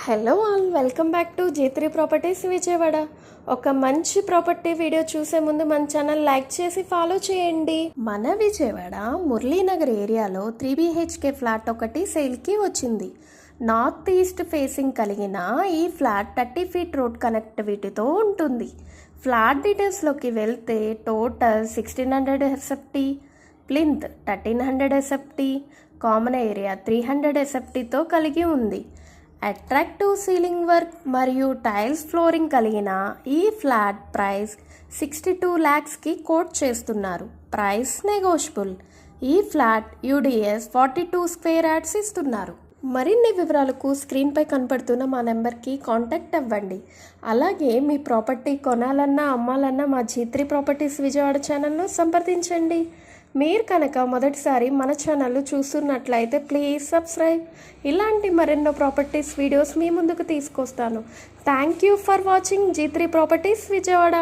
Hello all, welcome back to G3 properties Vijayawada. ఒక మంచి property video చూసే ముందు మన ఛానల్ లైక్ చేసి ఫాలో చేయండి. మన విజయవాడ మురళీనగర్ ఏరియాలో 3 BHK ఫ్లాట్ ఒకటి సేల్కి వచ్చింది. నార్త్ ఈస్ట్ ఫేసింగ్ కలిగిన ఈ ఫ్లాట్ 30 ఫీట్ రోడ్ కనెక్టివిటీతో ఉంటుంది. ఫ్లాట్ డీటెయిల్స్లోకి వెళ్తే total 1600 SFT, plinth 1300 SFT, common area 300 SFTతో కలిగి ఉంది. అట్రాక్టివ్ సీలింగ్ వర్క్ మరియు టైల్స్ ఫ్లోరింగ్ కలిగిన ఈ ఫ్లాట్ ప్రైస్ 62 lakhsకి కోట్ చేస్తున్నారు. Price negotiable. ఈ ఫ్లాట్ UDS 42 స్క్వేర్ యార్డ్స్ ఇస్తున్నారు. మరిన్ని వివరాలకు స్క్రీన్పై కనపడుతున్న మా నెంబర్కి కాంటాక్ట్ అవ్వండి. అలాగే మీ ప్రాపర్టీ కొనాలన్నా అమ్మాలన్నా మా G3 ప్రాపర్టీస్ విజయవాడ ఛానల్ను సంప్రదించండి. మీరు కనుక మొదటిసారి మన ఛానల్ చూస్తున్నట్లయితే ప్లీజ్ సబ్స్క్రైబ్. ఇలాంటి మరెన్నో ప్రాపర్టీస్ వీడియోస్ మీ ముందుకు తీసుకొస్తాను. Thank you for watching G3 properties Vijayawada.